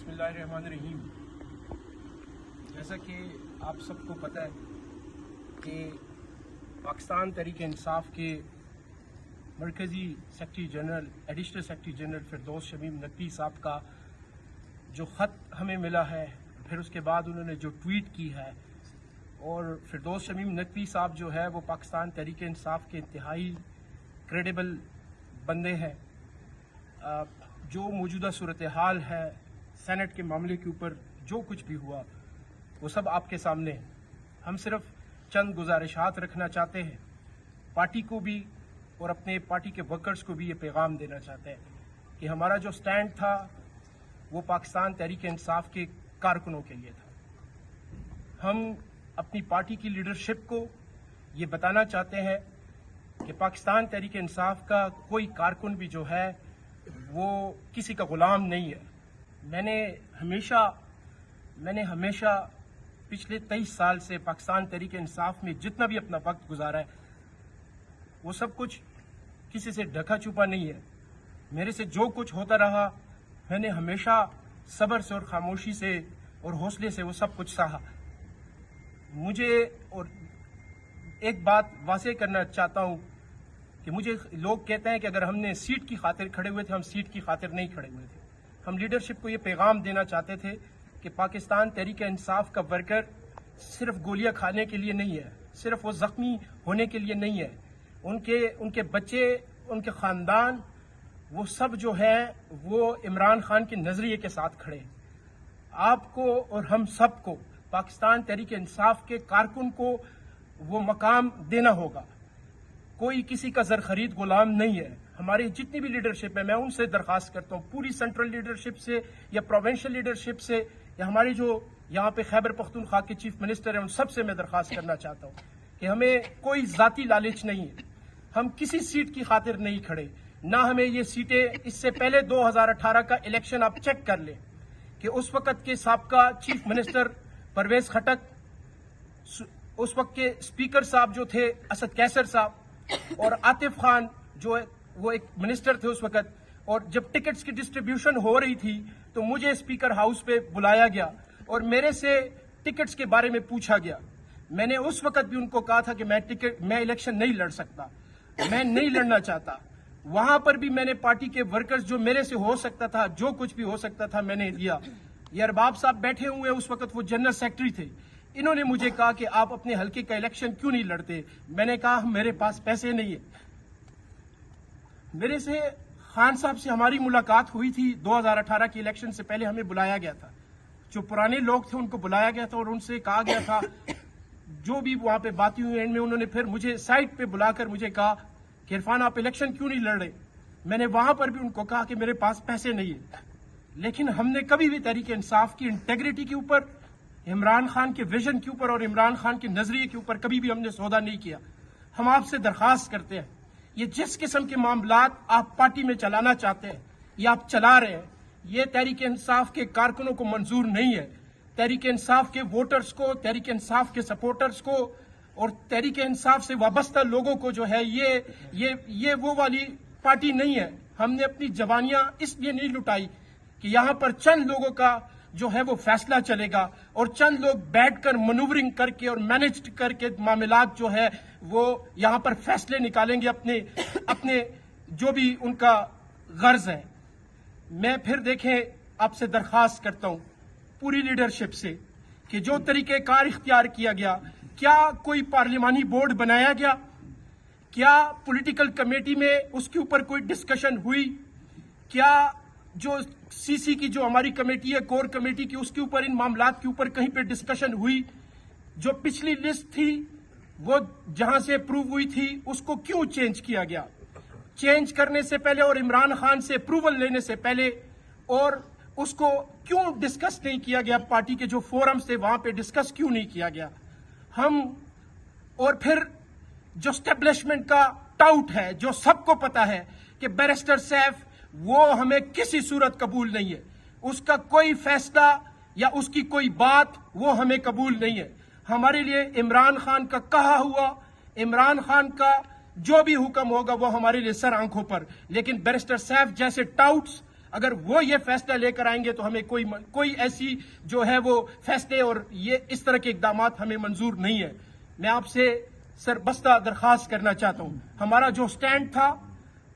बिस्मिल्लाहिर्रहमानिर्रहीम। जैसा कि आप सबको पता है कि पाकिस्तान तहरीक इंसाफ के मरकज़ी secretary general additional secretary general Firdous Shamim Naqvi साहब का जो ख़त हमें मिला है, फिर उसके बाद उन्होंने जो ट्वीट की है, और फिरदौस शमीम नकवी साहब जो है वो पाकिस्तान तहरीक इंसाफ के इंतहाई क्रेडिबल बंदे हैं। जो मौजूदा सूरत हाल है सेनेट के मामले के ऊपर जो कुछ भी हुआ वो सब आपके सामने है। हम सिर्फ चंद गुजारिशात रखना चाहते हैं, पार्टी को भी और अपने पार्टी के वर्कर्स को भी ये पैगाम देना चाहते हैं कि हमारा जो स्टैंड था वो पाकिस्तान तहरीक इंसाफ के कारकुनों के लिए था। हम अपनी पार्टी की लीडरशिप को ये बताना चाहते हैं कि पाकिस्तान तहरीक इंसाफ का कोई कारकुन भी जो है वो किसी का गुलाम नहीं है। मैंने हमेशा पिछले 23 साल से पाकिस्तान तहरीक इंसाफ में जितना भी अपना वक्त गुजारा है वो सब कुछ किसी से ढका छुपा नहीं है। मेरे से जो कुछ होता रहा मैंने हमेशा सब्र से और खामोशी से और हौसले से वो सब कुछ सहा। मुझे और एक बात वाज़ेह करना चाहता हूँ कि मुझे लोग कहते हैं कि अगर हमने सीट की खातिर खड़े हुए थे, हम सीट की खातिर नहीं खड़े हुए थे। हम लीडरशिप को ये पैगाम देना चाहते थे कि पाकिस्तान तहरीक इंसाफ का वर्कर सिर्फ गोलियां खाने के लिए नहीं है, सिर्फ वो जख्मी होने के लिए नहीं है। उनके बच्चे, उनके खानदान, वो सब जो है वो इमरान खान के नजरिए के साथ खड़े हैं। आपको और हम सबको पाकिस्तान तहरीक इंसाफ के कारकुन को वो मकाम देना होगा। कोई किसी का जर खरीद गुलाम नहीं है। हमारी जितनी भी लीडरशिप है, मैं उनसे दरख्वास्त करता हूँ, पूरी सेंट्रल लीडरशिप से या प्रोविंशियल लीडरशिप से या हमारी जो यहाँ पे खैबर पख्तूनख्वा के चीफ मिनिस्टर हैं उन सबसे मैं दरख्वास्त करना चाहता हूँ कि हमें कोई जाती लालच नहीं है। हम किसी सीट की खातिर नहीं खड़े, ना हमें ये सीटें। इससे पहले 2018 का इलेक्शन आप चेक कर लें कि उस वक्त के साबका चीफ मिनिस्टर परवेज खटक, उस वक्त के स्पीकर साहब जो थे असद कैसर साहब और आतिफ खान जो वो एक मिनिस्टर थे उस वक्त, और जब टिकट्स की डिस्ट्रीब्यूशन हो रही थी तो मुझे स्पीकर हाउस पे बुलाया गया और मेरे से टिकट्स के बारे में पूछा गया। मैंने उस वक्त भी उनको कहा था कि मैं इलेक्शन नहीं लड़ सकता, मैं नहीं लड़ना चाहता। वहां पर भी मैंने पार्टी के वर्कर्स जो मेरे से हो सकता था, जो कुछ भी हो सकता था, मैंने दिया। ये अरबाब साहब बैठे हुए उस वक्त वो जनरल सेक्रेटरी थे, इन्होंने मुझे कहा कि आप अपने हल्के का इलेक्शन क्यों नहीं लड़ते। मैंने कहा मेरे पास पैसे नहीं है। मेरे से खान साहब से हमारी मुलाकात हुई थी 2018 के इलेक्शन से पहले, हमें बुलाया गया था। जो पुराने लोग थे उनको बुलाया गया था और उनसे कहा गया था, जो भी वहां पे बातें हुई एंड में उन्होंने फिर मुझे साइड पे बुलाकर मुझे कहा कि इरफान आप इलेक्शन क्यों नहीं लड़ रहे। मैंने वहां पर भी उनको कहा कि मेरे पास पैसे नहीं है। लेकिन हमने कभी भी तहरीक इंसाफ की इंटेग्रिटी के ऊपर, इमरान खान के विजन के ऊपर और इमरान खान के नजरिए के ऊपर कभी भी हमने सौदा नहीं किया। हम आपसे दरखास्त करते हैं, ये जिस किस्म के मामलात आप पार्टी में चलाना चाहते हैं ये आप चला रहे हैं, ये तहरीक इंसाफ के कारकुनों को मंजूर नहीं है। तहरीक इंसाफ के वोटर्स को, तहरीक इंसाफ के सपोर्टर्स को और तहरीक इंसाफ से वाबस्ता लोगों को जो है ये वो वाली पार्टी नहीं है। हमने अपनी जवानियां इसलिए नहीं लुटाई कि यहां पर चंद लोगों का जो है वो फैसला चलेगा और चंद लोग बैठकर मनूवरिंग करके और मैनेज करके मामलात जो है वो यहां पर फैसले निकालेंगे अपने जो भी उनका गर्ज है। मैं फिर देखें आपसे दरखास्त करता हूं पूरी लीडरशिप से कि जो तरीकेकार इख्तियार किया गया, क्या कोई पार्लिमानी बोर्ड बनाया गया, क्या पॉलिटिकल कमेटी में उसके ऊपर कोई डिस्कशन हुई, क्या जो सीसी की जो हमारी कमेटी है, कोर कमेटी की, उसके ऊपर इन मामलात के ऊपर कहीं पे डिस्कशन हुई। जो पिछली लिस्ट थी वो जहां से अप्रूव हुई थी उसको क्यों चेंज किया गया, चेंज करने से पहले और इमरान खान से अप्रूवल लेने से पहले, और उसको क्यों डिस्कस नहीं किया गया, पार्टी के जो फोरम्स थे वहां पे डिस्कस क्यों नहीं किया गया। हम और फिर जो स्टैब्लिशमेंट का टाउट है, जो सबको पता है कि बैरिस्टर सैफ वो हमें किसी सूरत कबूल नहीं है, उसका कोई फैसला या उसकी कोई बात वो हमें कबूल नहीं है। हमारे लिए इमरान खान का कहा हुआ, इमरान खान का जो भी हुक्म होगा वो हमारे लिए सर आंखों पर। लेकिन बैरिस्टर सैफ जैसे टाउट्स अगर वो ये फैसला लेकर आएंगे तो हमें कोई ऐसी जो है वो फैसले और ये इस तरह के इकदाम हमें मंजूर नहीं है। मैं आपसे सरबस्ता दरखास्त करना चाहता हूं, हमारा जो स्टैंड था,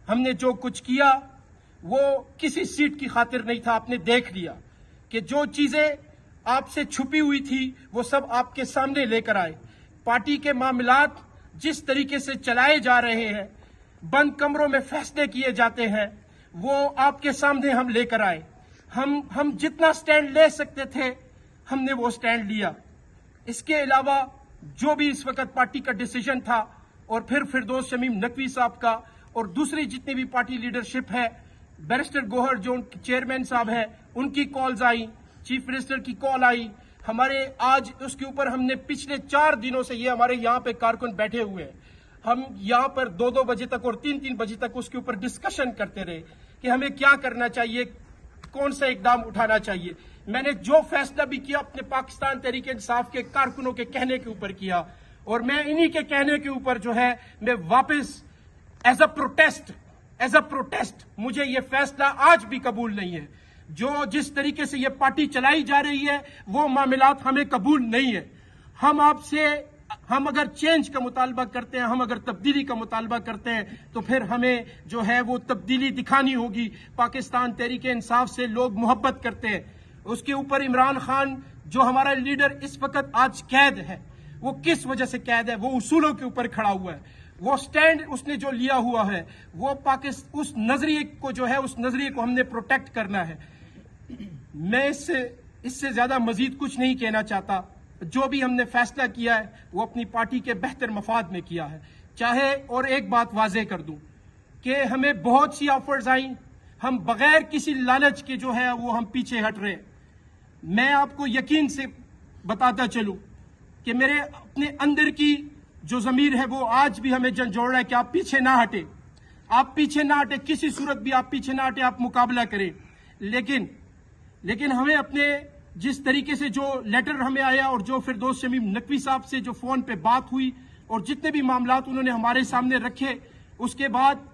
हमने जो कुछ किया वो किसी सीट की खातिर नहीं था। आपने देख लिया कि जो चीजें आपसे छुपी हुई थी वो सब आपके सामने लेकर आए। पार्टी के मामलात जिस तरीके से चलाए जा रहे हैं, बंद कमरों में फैसले किए जाते हैं, वो आपके सामने हम लेकर आए। हम जितना स्टैंड ले सकते थे हमने वो स्टैंड लिया। इसके अलावा जो भी इस वक्त पार्टी का डिसीजन था, और फिर फिरदौस शमीम नकवी साहब का और दूसरी जितनी भी पार्टी लीडरशिप है, बैरिस्टर गोहर जो चेयरमैन साहब है, उनकी कॉल्स आई, चीफ मिनिस्टर की कॉल आई, हमारे आज उसके ऊपर हमने पिछले 4 दिनों से, ये हमारे यहाँ पे कारकुन बैठे हुए हैं, हम यहाँ पर 2-2 बजे तक और 3-3 बजे तक उसके ऊपर डिस्कशन करते रहे कि हमें क्या करना चाहिए, कौन सा इकदाम उठाना चाहिए। मैंने जो फैसला भी किया अपने पाकिस्तान तहरीक इंसाफ के कारकुनों के कहने के ऊपर किया, और मैं इन्हीं के कहने के ऊपर जो है मैं वापस एज अ प्रोटेस्ट मुझे ये फैसला आज भी कबूल नहीं है। जो जिस तरीके से ये पार्टी चलाई जा रही है वो मामलात हमें कबूल नहीं है। हम अगर चेंज का मुतालबा करते हैं, हम अगर तब्दीली का मुतालबा करते हैं, तो फिर हमें जो है वो तब्दीली दिखानी होगी। पाकिस्तान तहरीक इंसाफ से लोग मोहब्बत करते हैं। उसके ऊपर इमरान खान जो हमारा लीडर इस वक्त आज कैद है, वो किस वजह से कैद है? वो उसूलों के ऊपर खड़ा हुआ है। वो स्टैंड उसने जो लिया हुआ है वो उस नजरिए को जो है, उस नजरिए को हमने प्रोटेक्ट करना है। मैं इससे ज्यादा मजीद कुछ नहीं कहना चाहता। जो भी हमने फैसला किया है वो अपनी पार्टी के बेहतर मफाद में किया है। चाहे, और एक बात वाजे कर दूं कि हमें बहुत सी ऑफर्स आई, हम बगैर किसी लालच के जो है वो हम पीछे हट रहे। मैं आपको यकीन से बताता चलूं कि मेरे अपने अंदर की जो जमीर है वो आज भी हमें झंझोड़ रहा है कि आप पीछे ना हटे, आप पीछे ना हटे, किसी सूरत भी आप पीछे ना हटे, आप मुकाबला करें। लेकिन हमें अपने जिस तरीके से जो लेटर हमें आया और जो फिरदौस शमीम नकवी साहब से जो फोन पे बात हुई और जितने भी मामलात उन्होंने हमारे सामने रखे, उसके बाद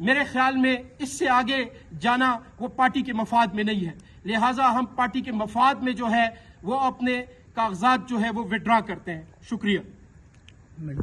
मेरे ख्याल में इससे आगे जाना वो पार्टी के मफाद में नहीं है। लिहाजा हम पार्टी के मफाद में जो है वो अपने कागजात जो है वो विड्रॉ करते हैं। शुक्रिया।